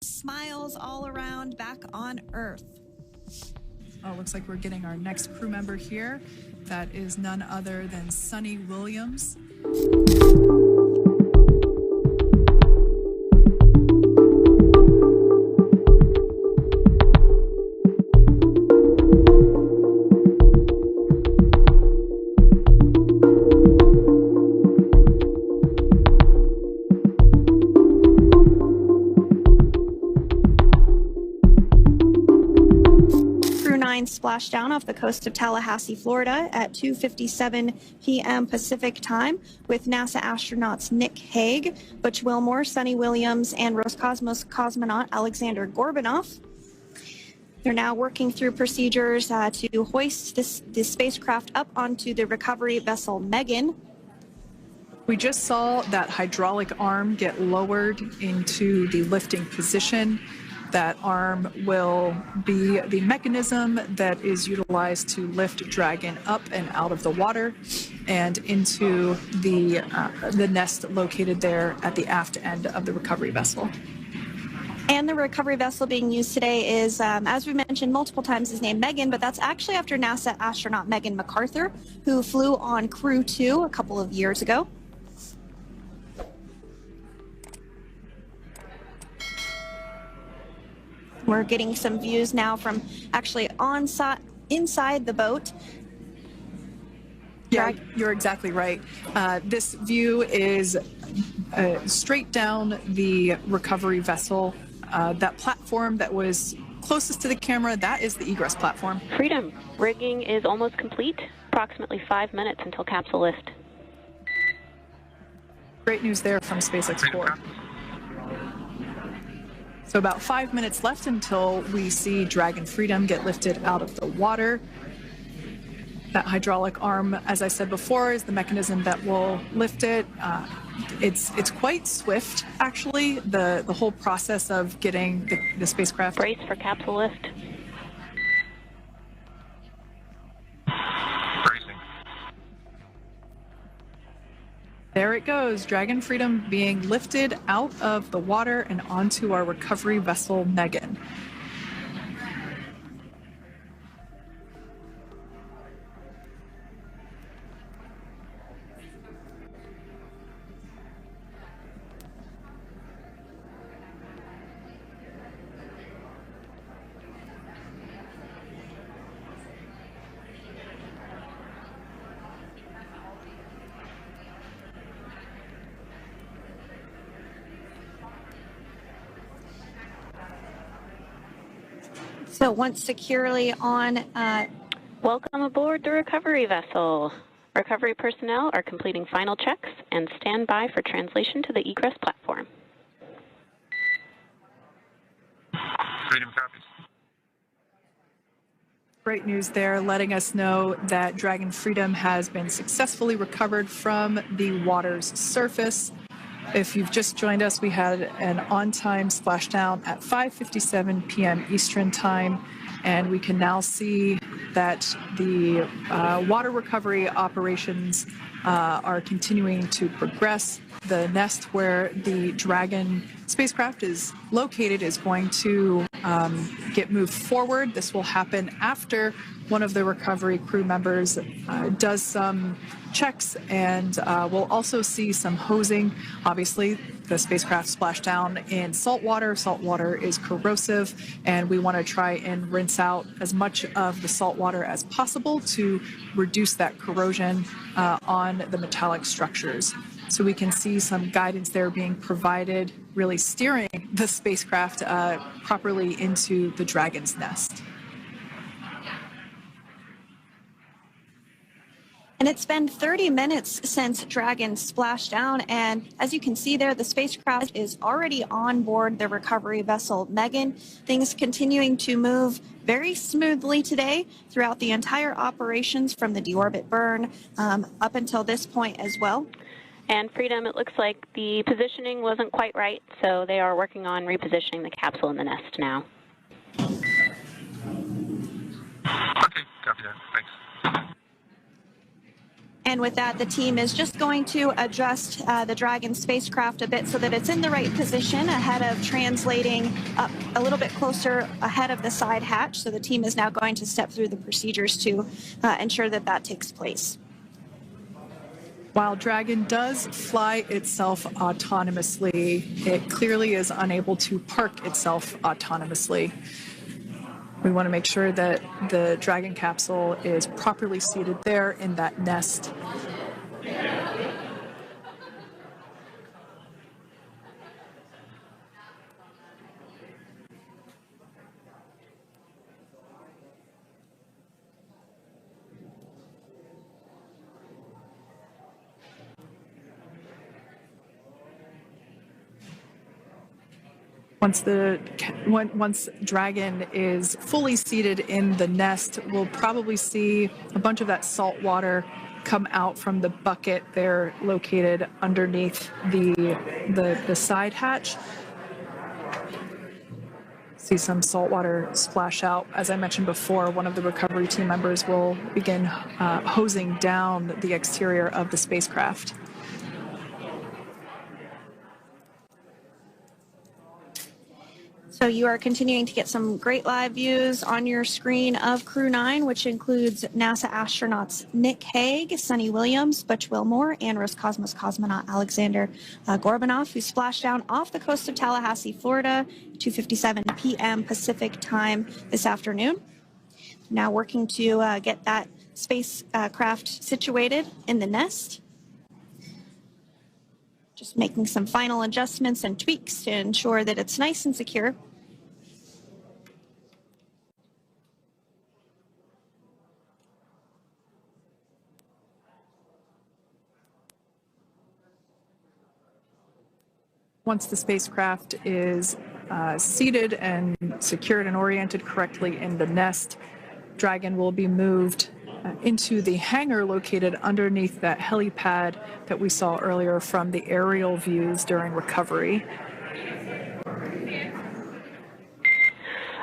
Smiles all around back on Earth. Oh, looks like we're getting our next crew member here. That is none other than Sunita Williams. Splashed down off the coast of Tallahassee, Florida at 2:57 p.m. Pacific time with NASA astronauts Nick Hague, Butch Wilmore, Sunita Williams, and Roscosmos cosmonaut Alexander Gorbunov. They're now working through procedures to hoist this spacecraft up onto the recovery vessel Megan. We just saw that hydraulic arm get lowered into the lifting position. That arm will be the mechanism that is utilized to lift Dragon up and out of the water and into the nest located there at the aft end of the recovery vessel. And the recovery vessel being used today is, as we mentioned multiple times, is named Megan, but that's actually after NASA astronaut Megan McArthur, who flew on Crew 2 a couple of years ago. We're getting some views now from actually inside the boat. Yeah, you're exactly right. This view is straight down the recovery vessel. That platform that was closest to the camera, that is the egress platform. Freedom. Rigging is almost complete. Approximately 5 minutes until capsule lift. Great news there from SpaceX 4. So about 5 minutes left until we see Dragon Freedom get lifted out of the water. That hydraulic arm, as I said before, is the mechanism that will lift it. It's quite swift, actually, the whole process of getting the spacecraft. Brace for capsule lift. There it goes, Dragon Freedom being lifted out of the water and onto our recovery vessel, Megan. So once securely on... Welcome aboard the recovery vessel. Recovery personnel are completing final checks and stand by for translation to the egress platform. Freedom copies. Great news there, letting us know that Dragon Freedom has been successfully recovered from the water's surface. If you've just joined us, we had an on-time splashdown at 5:57 p.m. Eastern Time, and we can now see that the water recovery operations are continuing to progress. The nest where the Dragon spacecraft is located is going to get moved forward. This will happen after one of the recovery crew members does some checks, and we'll also see some hosing. Obviously, the spacecraft splashed down in salt water. Salt water is corrosive, and we want to try and rinse out as much of the salt water as possible to reduce that corrosion on the metallic structures. So we can see some guidance there being provided, really steering the spacecraft properly into the Dragon's nest. And it's been 30 minutes since Dragon splashed down, and as you can see there, the spacecraft is already on board the recovery vessel Megan. Things continuing to move very smoothly today throughout the entire operations from the deorbit burn up until this point as well. And Freedom, it looks like the positioning wasn't quite right, so they are working on repositioning the capsule in the nest now. Okay, copy that. Thanks. And with that, the team is just going to adjust the Dragon spacecraft a bit so that it's in the right position ahead of translating up a little bit closer ahead of the side hatch. So the team is now going to step through the procedures to ensure that that takes place. While Dragon does fly itself autonomously, it clearly is unable to park itself autonomously. We want to make sure that the Dragon capsule is properly seated there in that nest. Once Dragon is fully seated in the nest, we'll probably see a bunch of that salt water come out from the bucket there located underneath the side hatch. See some salt water splash out. As I mentioned before, one of the recovery team members will begin hosing down the exterior of the spacecraft. So you are continuing to get some great live views on your screen of Crew 9, which includes NASA astronauts Nick Hague, Sunita Williams, Butch Wilmore, and Roscosmos cosmonaut Alexander Gorbunov, who splashed down off the coast of Tallahassee, Florida, 2:57 p.m. Pacific time this afternoon. Now working to get that spacecraft situated in the nest. Just making some final adjustments and tweaks to ensure that it's nice and secure. Once the spacecraft is seated and secured and oriented correctly in the nest, Dragon will be moved into the hangar located underneath that helipad that we saw earlier from the aerial views during recovery.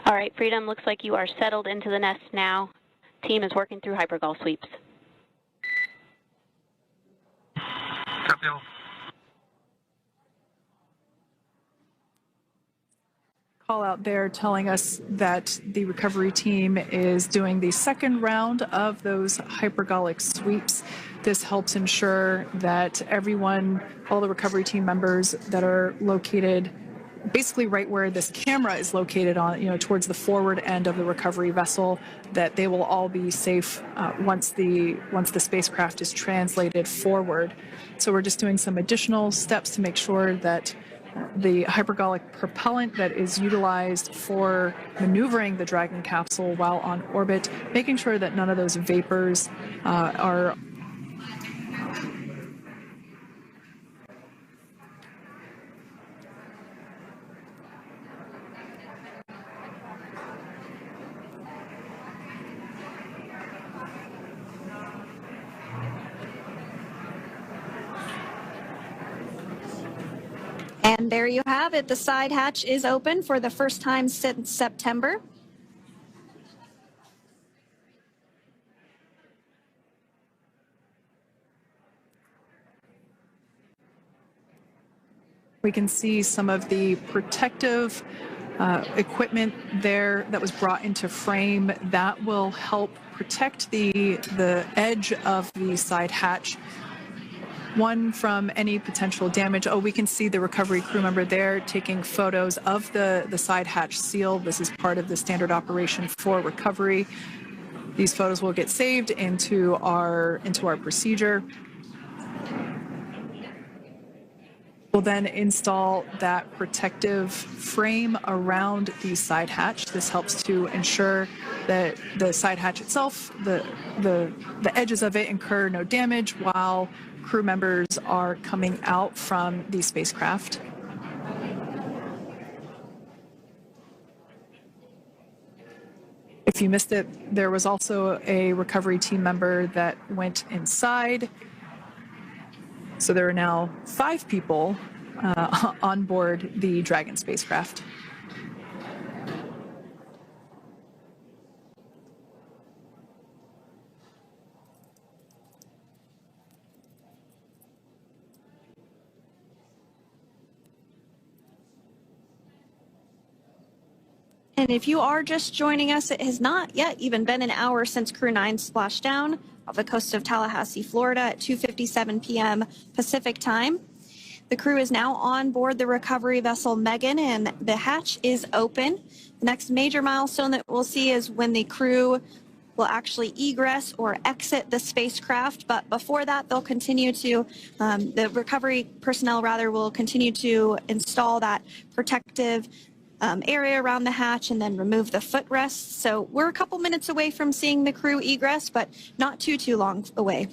All right, Freedom, looks like you are settled into the nest now. Team is working through hypergol sweeps. Copy all. Call out there telling us that the recovery team is doing the second round of those hypergolic sweeps. This helps ensure that everyone, all the recovery team members that are located basically right where this camera is located on, towards the forward end of the recovery vessel, that they will all be safe once the spacecraft is translated forward. So we're just doing some additional steps to make sure that the hypergolic propellant that is utilized for maneuvering the Dragon capsule while on orbit, making sure that none of those vapors are And there you have it. The side hatch is open for the first time since September. We can see some of the protective equipment there that was brought into frame that will help protect the edge of the side hatch. One, from any potential damage. Oh, we can see the recovery crew member there taking photos of the side hatch seal. This is part of the standard operation for recovery. These photos will get saved into our procedure. We'll then install that protective frame around the side hatch. This helps to ensure that the side hatch itself, the edges of it, incur no damage while crew members are coming out from the spacecraft. If you missed it, there was also a recovery team member that went inside. So there are now 5 people on board the Dragon spacecraft. And if you are just joining us, it has not yet even been an hour since Crew 9 splashed down off the coast of Tallahassee, Florida at 2:57 p.m. Pacific time. The crew is now on board the recovery vessel Megan, and the hatch is open. The next major milestone that we'll see is when the crew will actually egress or exit the spacecraft. But before that, they'll continue to, the recovery personnel rather, will continue to install that protective area around the hatch and then remove the footrests. So we're a couple minutes away from seeing the crew egress, but not too long away.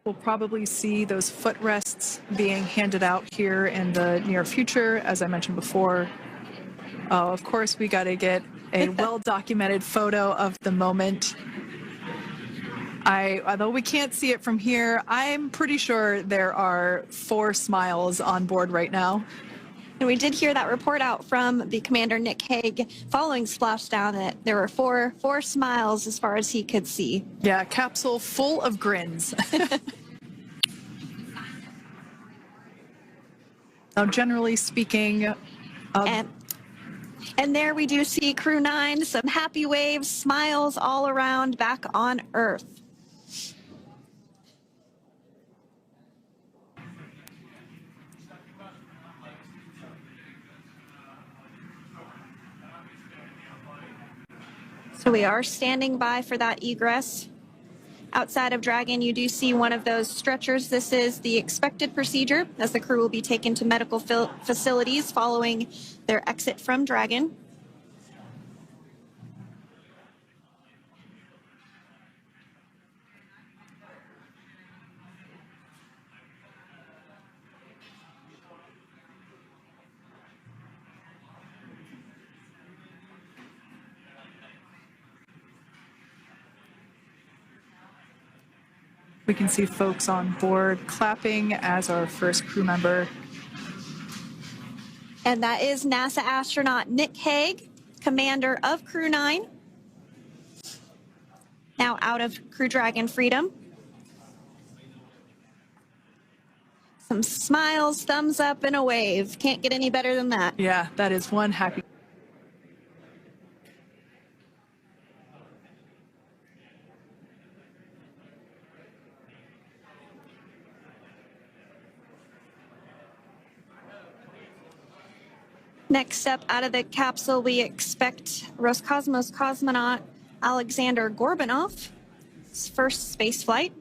We'll probably see those footrests being handed out here in the near future, as I mentioned before. Of course, we got to get a well-documented photo of the moment. Although we can't see it from here, I'm pretty sure there are 4 smiles on board right now. And we did hear that report out from the commander, Nick Hague, following splashdown, that there were four smiles as far as he could see. Yeah, capsule full of grins. Now, generally speaking, and there we do see Crew 9, some happy waves, smiles all around back on Earth. So we are standing by for that egress. Outside of Dragon, you do see one of those stretchers. This is the expected procedure as the crew will be taken to medical facilities following their exit from Dragon. We can see folks on board clapping as our first crew member. And that is NASA astronaut Nick Hague, commander of Crew 9, now out of Crew Dragon Freedom. Some smiles, thumbs up, and a wave. Can't get any better than that. Yeah, that is one happy. Next up out of the capsule, we expect Roscosmos cosmonaut Alexander Gorbunov. His first space flight.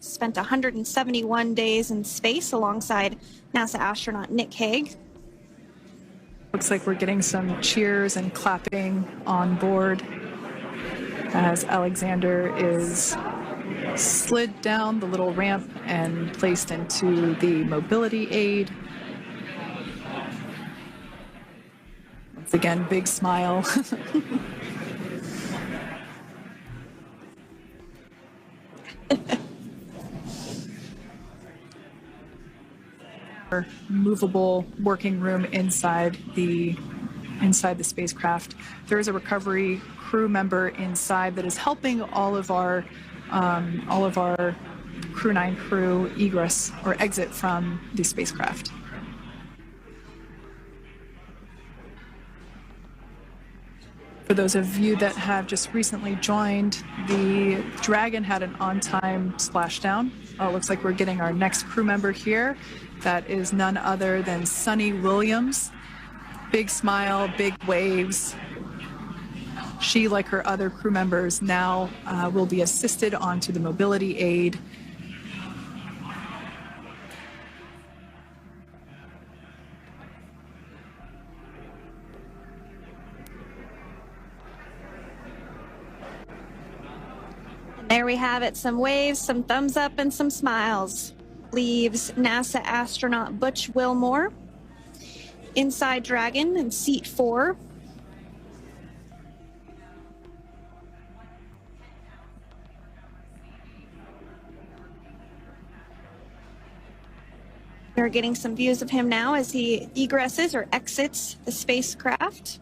Spent 171 days in space alongside NASA astronaut Nick Hague. Looks like we're getting some cheers and clapping on board as Alexander is slid down the little ramp and placed into the mobility aid. Once again, big smile. Movable working room inside the spacecraft. There is a recovery crew member inside that is helping all of our Crew 9 crew egress or exit from the spacecraft. For those of you that have just recently joined, the Dragon had an on-time splashdown. Looks like we're getting our next crew member here. That is none other than Sunita Williams. Big smile, big waves. She, like her other crew members, now will be assisted onto the mobility aid. There we have it, some waves, some thumbs up, and some smiles. Leaves NASA astronaut Butch Wilmore inside Dragon in seat 4. We're getting some views of him now as he egresses or exits the spacecraft.